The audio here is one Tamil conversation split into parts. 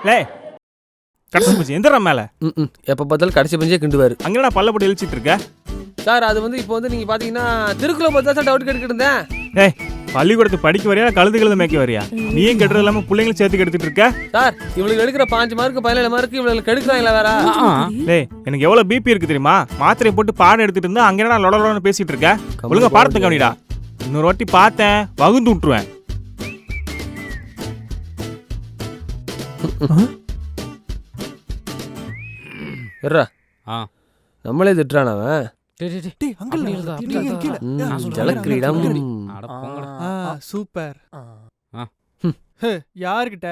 லே கடைசி பஞ்சு எந்திரா மேலே. எப்போ பார்த்தாலும் கடைசி பஞ்சே கிண்டுவார். அங்கே நான் பல்ல போட்டு எழுச்சிட்டு இருக்க சார். அது வந்து இப்போ வந்து நீங்கள் பார்த்தீங்கன்னா திருக்குள்ள பார்த்து தான் சார் டவுட் கேட்டுக்கிட்டு இருந்தேன். ஏய் பள்ளிக்கூடத்து படிக்க வரையா கழுது மேய்க்க வரையா? நீயும் கெடுறது இல்லாமல் பிள்ளைங்களும் சேர்த்து கெடுத்துட்டு இருக்க. சார் இவளுக்கு எடுக்கிற 5 மார்க்கு 17 மார்க்கு இவளுக்கு கெடுக்கிறாங்களா வேற? டேய் எனக்கு எவ்வளோ பிபி இருக்கு தெரியுமா? மாத்திரையை போட்டு பாடம் எடுத்துட்டு இருந்தா அங்கே நான் லொடலோன்னு பேசிட்டு இருக்கேன். ஒழுங்கா பாடத்தை கவனிடா. இன்னொரு வாட்டி பார்த்தேன் வகுந்து விட்டுருவேன். நம்மளே திட்டுறான் அவன். சூப்பர். யாருக்கிட்ட?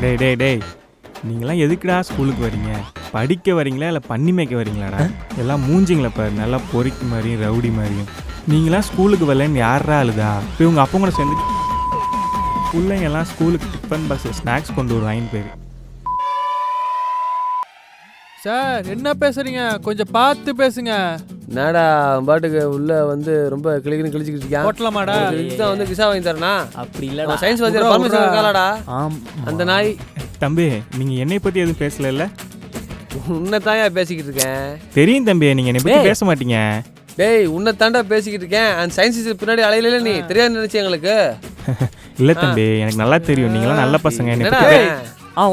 டேய் டேய் டேய் நீங்களாம் எதுக்குடா ஸ்கூலுக்கு வரீங்க? படிக்க வரீங்களா இல்லை பண்ணி மேய்க்க வரீங்களாடா? எல்லாம் மூஞ்சிங்களா பாரு, நல்லா பொறிக்கு மாதிரியும் ரவுடி மாதிரியும். நீங்களாம் ஸ்கூலுக்கு வரலன்னு யாரா அழுதா? இப்போ உங்கள் அப்பா கூட சேர்ந்து பிள்ளைங்க எல்லாம் ஸ்கூலுக்கு டிஃபன் பாக்ஸில் ஸ்நாக்ஸ் கொண்டு வருவாங்கன்னு பேர். சார் என்ன பேசுறீங்க? கொஞ்சம் பார்த்து பேசுங்க. என்னடா பாட்டுக்கு உள்ள வந்து ரொம்ப கிளிக்கிட்டு இருக்கியான். போட்டலாமாடா? இதுதான் வந்து கிசா வாங்கி தரனா? அப்படி இல்ல சயின்ஸ் வாத்தியார் பர்மிஷன் இருக்காளாடா? அந்த நாய். தம்பி நீங்கள் என்னை பற்றி எதுவும் பேசல? உன்னை தாயா பேசிக்கிட்டு இருக்கேன். தெரியும் தம்பி, நீங்கள் என்னை பற்றி பேச மாட்டீங்க. டேய் உன்னை தாண்டா பேசிக்கிட்டு இருக்கேன். அந்த சயின்ஸ் பின்னாடி அலையில நீ தெரியாது நினைச்சு எங்களுக்கு. இல்லை தம்பி எனக்கு நல்லா தெரியும், நீங்களாம் நல்ல பசங்க.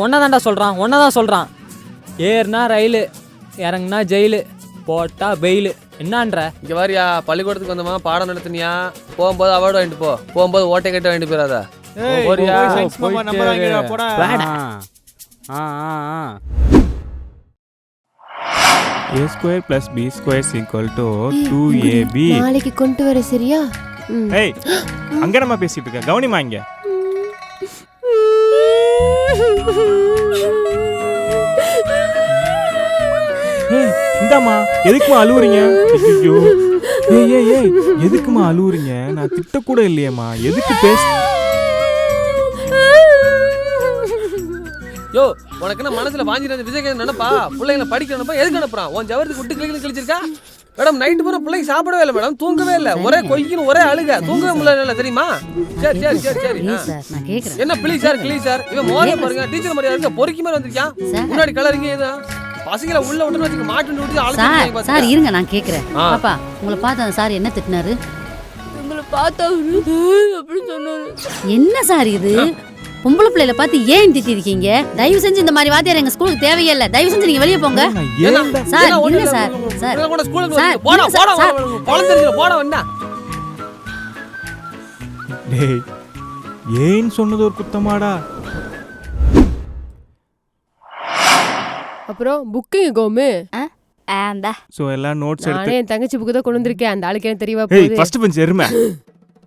ஒன்னதான்டா சொல்றான், ஒன்னதான் சொல்றான். ஏறுனா ரயிலு, இறங்குனா ஜெயிலு, போட்டா பெயிலு. என்னன்ற இங்க வாரியா? பள்ளிக்கூடத்துக்கு வந்தமா பாடம் நடத்தினியா? போகும்போது அவார்டு வாங்கிட்டு போ. போகும்போது ஓட்டை கட்ட வாங்கிட்டு போயிடாத. a square plus b square is equal to 2ab. நாளைக்கு கொண்டு வர சரியா? ஏய் அங்க நம்ம பேசிட்டு இருக்க, கவனிமா இங்க. இந்தாமா எதுக்குமா அழுவுறீங்க? ஐயோ ஏய் ஏய் ஏய் எதுக்குமா அழுவுறீங்க? நான் திட்ட கூட இல்லையேம்மா, எதுக்கு பேச? யோ உனக்கு என்ன மனசுல வாங்கிட்டு விஜய் நினைப்பா? பிள்ளைங்களை படிக்க நினைப்பா? எதுக்கு அனுப்புறான்? உன் ஜவரத்துக்கு விட்டு கிளிக்கு கிழிச்சிருக்கா மேடம். நைட்டு பூரா பிள்ளைங்க சாப்பிடவே இல்லை மேடம், தூங்கவே இல்லை, ஒரே கொய்க்குன்னு ஒரே அழுக, தூங்கவே முடியல தெரியுமா? சரி சரி சரி சரி என்ன ப்ளீஸ் சார் ப்ளீஸ் சார். இவன் மோரே பாருங்க, டீச்சர் மாதிரி இருக்க பொறுக்கி மாதிரி வந்திருக்கான். முன்னாடி கலரிங்க எதுவும் பசங்களை உள்ள விட்டுன்னு வச்சுக்க மாட்டு விட்டு. சார் இருங்க நான் கேக்குறேன். பாப்பா உங்களை பார்த்து சார் என்ன திட்டினாரு? உங்களை பார்த்தா அப்படி சொன்னாரு. என்ன சார் இது? பொம்பளை பிள்ளைல பார்த்து ஏன் திட்டி இருக்கீங்க? தயவு செஞ்சு இந்த மாதிரி வாத்தியார் எங்க ஸ்கூலுக்கு தேவையே இல்ல. தயவு செஞ்சு நீங்க வெளியே போங்க சார். இல்ல சார் சார் டேய் ஏன் சொன்னது ஒரு குத்தமாடா? அப்புறம் புக்கிங் கோமு சோ எல்லாம் நோட்ஸ் எடுத்து நானே என் தங்கச்சி புக்கு தான் கொண்டு வந்திருக்கேன். அந்த ஆளுக்கு என்ன தெரியவா ஏய் போகுது? ஃபர்ஸ்ட் பெஞ்ச் எருமை.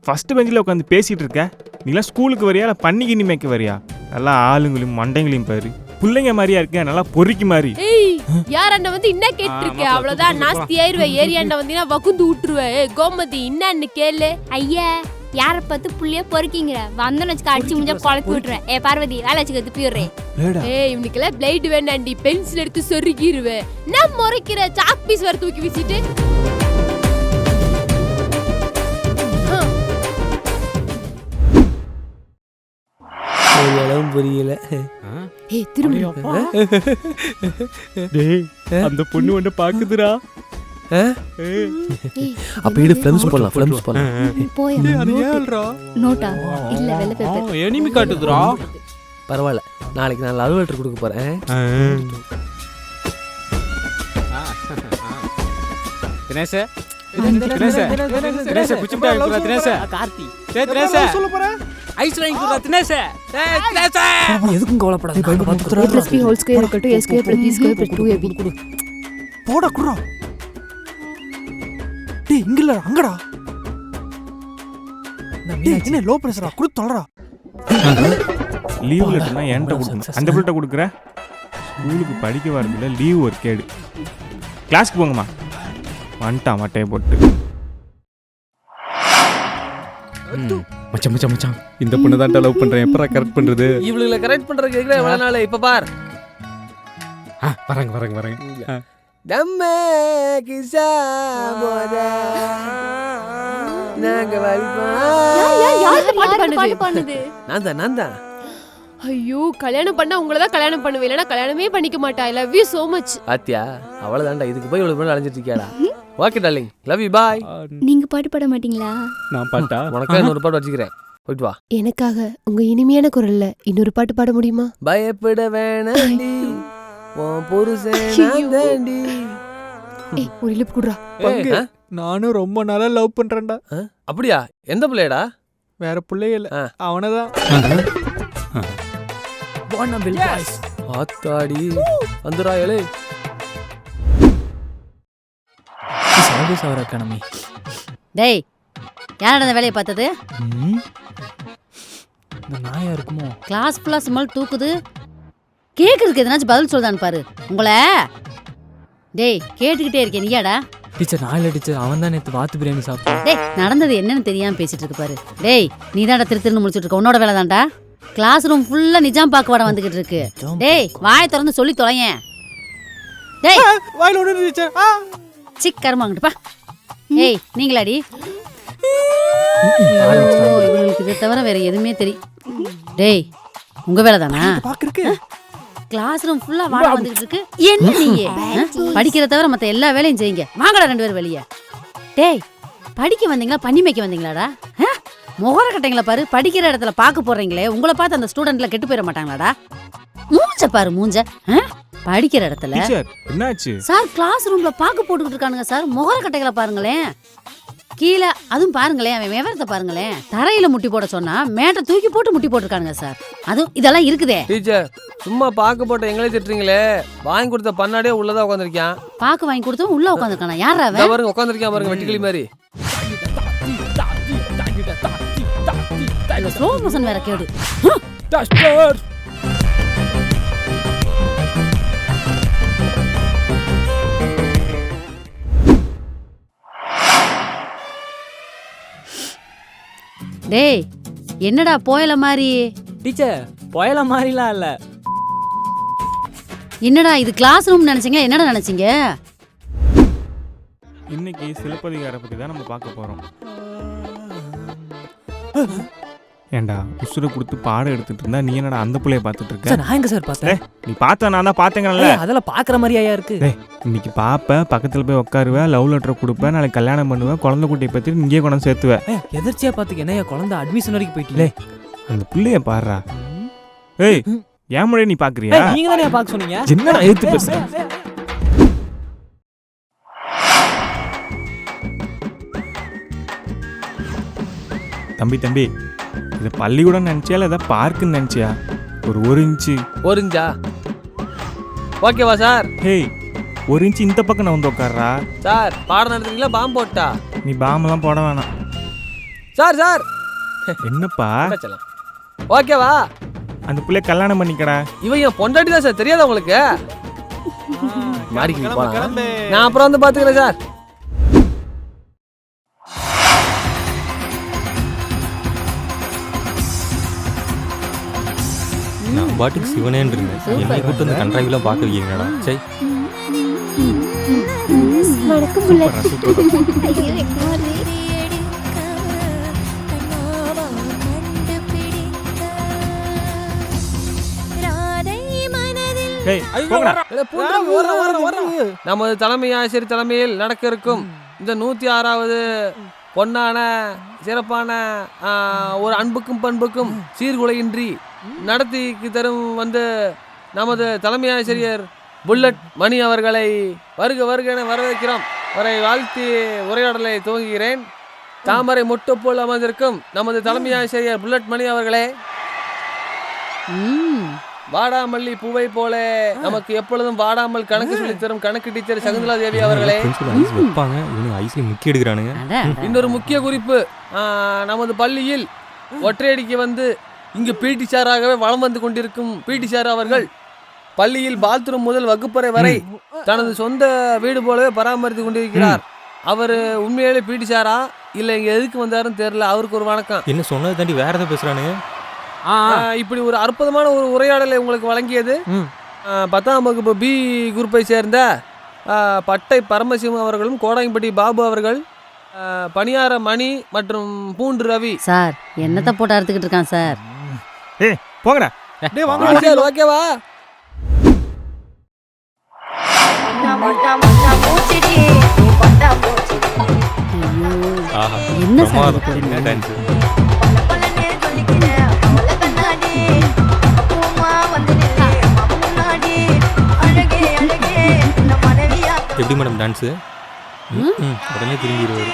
ஃபர்ஸ்ட் பெஞ்சில் உட்காந்து பேசிட்டு இருக்க. நீலாம் ஸ்கூலுக்கு வரியா இல்லை பண்ணிக்கினி மேய்க்க வரியா? நல்லா ஆளுங்களையும் மண்டைங்களையும் பாரு, பிள்ளைங்க மாதிரியா இருக்க, நல்லா பொறுக்கி மாதிரி. ஏய் யாரண்ட வந்து என்ன கேட்டிருக்க? அவ்வளவுதான் நாஸ்தி ஆயிருவே. ஏரியாண்ட வந்தீங்கன்னா வகுந்து விட்டுருவேன். ஏய் கோமதி என்னன்னு கேளு. ஐயா யாரை பார்த்து புள்ளிய பொறுக்கிங்க வந்தோன்னு வச்சுக்க அடிச்சு முடிஞ்சா குழப்பி விட்டுருவேன். ஏ பார்வதி வேலை வச்சுக்க துப்பிடுறேன். ஏய் இவனுக்கெல்லாம் பிளேட் வேண்டாண்டி, பென்சில் எடுத்து சொருகிருவேன். நான் முறைக்கிற சாக் பீஸ் வர தூக்கி வீசிட்டு புரியல. ஏய் திரும்ப டேய் அந்த பொண்ணு ஒண்ணு பாக்குதுடா. அப்ப இடு ஃபிலிம்ஸ் போலாம், ஃபிலிம்ஸ் போலாம். போய் நோட்டா இல்ல வெள்ள பேப்பர் எனிமி காட்டுதுடா. பரவாயில்ல, நாளைக்கு நான் லவ் லெட்டர் கொடுக்க போறேன். தினேஷ் தினேஷ் தினேஷ் புடிச்சுட்டா இருக்குடா. தினேஷ் கார்த்தி தினேஷ் சொல்ல போறேன். ஐஸ் வாங்கி குடுடா தினேஷ். தினேஷ் எதுக்கும் கவலைப்படாத. a plus b whole square equal to a square plus b square plus 2ab. போடா குடுறா. டேய் இங்க இல்ல அங்கடா. டேய் என்ன லோ பிரஷரா குடு தொலறா. லீவ் லெட்டர்னா என்கிட்ட கொடுக்கணும், அந்த பிள்ளைகிட்ட கொடுக்குற? ஸ்கூலுக்கு படிக்க வரதில்ல, லீவ் ஒரு கேடு. கிளாஸ்க்கு போங்கம்மா. வந்துட்டான் மட்டையை போட்டு. மச்சான் மச்சான் மச்சான் இந்த பொண்ணு தான் லவ் பண்றேன் எப்பரா கரெக்ட் பண்றது இவளுகளை கரெக்ட் பண்றதுக்கு எதுக்குடா இவ்வளவு நாள்? இப்ப பார். வரேங்க தம்மே கிசா போதா நாங்க வலிப்பா. பாட்டு பண்ணுது. நான் தான். ஐயோ, கல்யாணம் பண்ணா உங்களை தான் கல்யாணம் பண்ணுவேன், இல்லைன்னா கல்யாணமே பண்ணிக்க மாட்டா. I love you so much. ஆத்தியா அவ்வளவுதான்டா, இதுக்கு போய் இவ்வளவு அலைஞ்சிட்டு இருக்கியாடா? Okay darling, love you, bye. நீங்க பாட்டு பாட மாட்டீங்களா? நான் பாட்டா உனக்கு இன்னொரு பாட்டு வச்சுக்கிறேன், போயிட்டு வா. எனக்காக உங்க இனிமையான குரல்ல இன்னொரு பாட்டு பாட முடியுமா? பயப்பட வேணாண்டி உன் புருஷன் தாண்டி. ஏய், ஒரு லிப் குடுறா. பங்கு, நானும் ரொம்ப நாளா லவ் பண்றேன்டா. அப்படியா? எந்த பிள்ளையடா? வேற பிள்ளைய இல்ல, அவனதான். ஆத்தாடி வந்துராயலே. டேய், யாரோட அந்த வேலையை பார்த்தது? இந்த நாயா இருக்குமோ? கிளாஸ் ஃபுல்லா சும்மல் தூக்குது. கேக்குறதுக்கு எதனாச்சும் பதில் சொல்லுதான்னு பாரு. உங்களை டேய் கேட்டுக்கிட்டே இருக்கேன், நீயாடா? டீச்சர் நாயில டீச்சர், அவன் தான் நேற்று வாத்து பிரியாணி சாப்பிட்டான். டேய், நடந்தது என்னன்னு தெரியாம பேசிட்டு இருக்கு பாரு. டேய், நீ தான்டா திருன்னு முடிச்சிட்டு இருக்க, உன்னோட வேலை தான்டா. கிளாஸ் ரூம் ஃபுல்லா நிஜாம் பாக்குவாடம் வந்துகிட்டு இருக்கு. டேய், வாயை திறந்து சொல்லி தொலையேன். டேய், வாயில ஒண்ணு டீச்சர். சிக்கரமா அங்கிட்டு பா. ஏய், நீங்களாடி? இவங்களுக்கு இதை தவிர வேற எதுவுமே தெரியும். டேய், உங்க வேலை தானா? பாக்குறக்கு கிளாஸ் ரூம் ஃபுல்லா வாட வந்துகிட்டு இருக்கு. என்ன நீங்க படிக்கிறத தவிர மத்த எல்லா வேலையும் செய்யுங்க. வாங்கடா ரெண்டு பேரும் வெளியே. டேய், படிக்க வந்தீங்களா பண்ணி மேய்க்க வந்தீங்களாடா? முகர கட்டைங்களா பாரு. படிக்கிற இடத்துல பாக்க போறீங்களே, உங்களை பார்த்து அந்த ஸ்டூடெண்ட்ல கெட்டு போயிட மாட்டாங்களாடா? மூஞ்ச பாரு மூஞ்ச. படிக்கிற இடத்துல டீச்சர் என்னாச்சு? சார் கிளாஸ் ரூம்ல பாக்கு போட்டுக்கிட்டு இருக்கானுங்க சார். முகர கட்டைகளை பாருங்களேன். கீழே அதுவும் பாருங்களேன், அவன் விவரத்தை பாருங்களேன். தரையில முட்டி போட சொன்னா மேட்டை தூக்கி போட்டு முட்டி போட்டுருக்கானுங்க சார். அதுவும் இதெல்லாம் இருக்குதே. டீச்சர் சும்மா பாக்கு போட்ட எங்களே திட்டுறீங்களே, வாங்கி கொடுத்த பண்ணாடியே உள்ளதா உட்காந்துருக்கான். பாக்கு வாங்கி கொடுத்தோம் உள்ள உட்காந்துருக்கானா? யாரா அவன்? பாருங்க உட்காந்துருக்கான் பாருங்க, வெட்டிக்கிளி மாதிரி. ஸ்லோ மோஷன் வேற கேடு. டேய், என்னடா போயல மாதிரி? டீச்சர் போயல மாதிரிலாம் இல்ல. என்னடா இது கிளாஸ் ரூம் நினைச்சீங்க? என்னடா நினைச்சீங்க? இன்னைக்கு சிலப்பதிகார பத்தி தான் நம்ம பார்க்க போறோம். ஏண்டா உசுரை கொடுத்து பாடம் எடுத்துட்டு இருந்தா நீ என்னடா அந்த புள்ளைய பார்த்துட்டு இருக்க? நான் எங்க சார் பார்த்தேன்? நீ பார்த்த நான் தான் பார்த்தேங்கல்ல. அதெல்லாம் பாக்குற மாதிரியா இருக்கு? இன்னைக்கு பாப்ப பக்கத்துல போய் உட்காருவேன், லவ் லெட்டர் கொடுப்பேன், நாளைக்கு கல்யாணம் பண்ணுவேன், குழந்தை குட்டியை பத்தி இங்கே கொண்டு சேர்த்துவேன். எதிர்ச்சியா பாத்துக்க என்ன குழந்தை அட்மிஷன் வரைக்கும் போயிட்டீங்களே. அந்த புள்ளைய பாடுறா. ஏய், ஏன் முறை நீ பாக்குறியா? நீங்க தானே பாக்க சொன்னீங்க. என்னடா ஏத்து பேசுற? தம்பி இது பள்ளிக்கூடம் நினைச்சியா இல்ல ஏதாவது பார்க்குன்னு நினைச்சியா? ஒரு இன்ச்சு. ஒரு இன்ச்சா? ஓகேவா சார்? ஹேய், ஒரு இன்ச்சு இந்த பக்கம் நான் வந்து உட்கார்றா. சார் பாடம் நடத்துறீங்களா பாம்பு போட்டா? நீ பாம்பெல்லாம் போட வேணாம். சார் சார் என்னப்பா? ஓகேவா? அந்த பிள்ளை கல்யாணம் பண்ணிக்கடா. இவன் என் பொண்டாட்டி தான் சார், தெரியாதா உங்களுக்கு? மாடிக்கு போலாம், நான் அப்புறம் வந்து பாத்துக்கிறேன் சார். நான் பாட்டுக்கு சிவனேன்னு இருந்தேன், என்னை கூட்டு வந்து கண்ட்ராவில பார்க்க வைக்கிறீங்கடா. சரி நமது தலைமை ஆசிரியர் தலைமையில் நடக்க இருக்கும் இந்த 106வது பொன்னான சிறப்பான ஒரு அன்புக்கும் பண்புக்கும் சீர்குலையின்றி நடத்திக்கு தரும் வந்து நமது தலைமை ஆசிரியர் புல்லட் மணி அவர்களை வருக வருக என வரவேற்கிறோம். அவரை வாழ்த்தி உரையாடலை துவங்குகிறேன். தாமரை மொட்டு போல் அமர்ந்திருக்கும் நமது தலைமை ஆசிரியர் புல்லட் மணி அவர்களே, வாடாமல்லி பூவை போல நமக்கு எப்பொழுதும் வாடாமல் கணக்கு சொல்லி தரும் கணக்கு டீச்சர் சகுந்தலா தேவி அவர்களே, முக்கிய எடுக்கிறானுங்க. இன்னொரு முக்கிய குறிப்பு, நமது பள்ளியில் ஒற்றையடிக்கு வந்து இங்கு பிடி சாராகவே வளம் வந்து கொண்டிருக்கும் பிடி சார் அவர்கள் பள்ளியில் பாத்ரூம் முதல் வகுப்பறை வரை தனது சொந்த வீடு போலவே பராமரித்து கொண்டிருக்கிறார். அவர் உண்மையிலே பிடி சாரா இல்லை இங்கே எதுக்கு வந்தாருன்னு தெரியல. அவருக்கு ஒரு வணக்கம். என்ன சொன்னது தாண்டி வேற எதாவது பேசுறானுங்க? இப்படி ஒரு அற்புதமான ஒரு உரையாடலை உங்களுக்கு வழங்கியது 10ஆம் வகுப்பு பி குரூப்பை சேர்ந்த பட்டை பரமசிவம் அவர்களும் கோடாயம்பட்டி பாபு அவர்கள், பணியார மணி மற்றும் பூண்டு ரவி. சார் என்னத்தை போட்டு அறுத்துக்கிட்டு இருக்கான் சார்? ஏய் போங்கடா. டேய் வாங்க சார் ஓகேவா? ஆஹா என்ன சார் இது பிரமாதம். போடுறீங்க? என்ன டான்ஸ்? எப்படி மேடம் டான்ஸு? உடனே திரும்பிடுவாரு.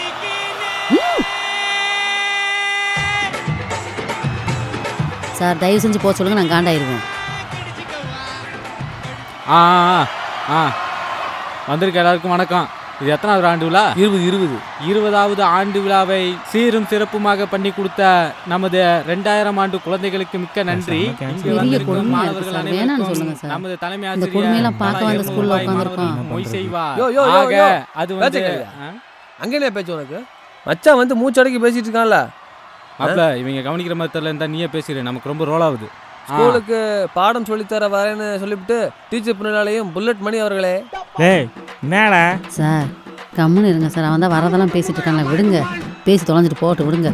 சார் தயவு செஞ்சு போக சொல்லுங்க, நான் காண்டாயிருவேன். ஆ ஆ ஆ வந்திருக்க எல்லாருக்கும் வணக்கம். இது எத்தனாவது ஆண்டு விழா? 20வது ஆண்டு விழாவை சீரும் சிறப்புமாக பண்ணி கொடுத்த நமது 2000 ஆண்டு குழந்தைகளுக்கு மிக்க நன்றி. இங்கு பெரிய வந்திருக்கும் கொடுமையா இருக்கு மாணவர்கள் சார். வேணாம்னு அனைவருக்கும் சொல்லுங்க சார். நமது தலைமை இந்த ஆசிரியர் கொடுமையெல்லாம் பார்க்க வந்த ஸ்கூல்ல உட்காந்துருக்கோம். மொய் செய்வா. யோ, யோ, யோ, ஆக யோ. அது வந்து பேசுங்க. அங்கே என்ன பேச்சு உனக்கு? மச்சான் வந்து மூச்சடக்கி பேசிட்டு இருக்கான்ல. மாப்ள இவங்க கவனிக்கிற மாதிரி தெரியல, இருந்தா நீயே பேசிடு, நமக்கு ரொம்ப ரோல் ஆகுது. ஸ்கூலுக்கு பாடம் சொல்லித்தர வரேன்னு சொல்லிவிட்டு டீச்சர் பின்னாலையும் புல்லட் மணி அவர்களே. ஏய் என்னடா? சார் கம்முன்னு இருங்க சார். அவன் தான் வரதெல்லாம் பேசிட்டு இருக்கான்ல, விடுங்க. பேசி தொலைஞ்சிட்டு போட்டு விடுங்க.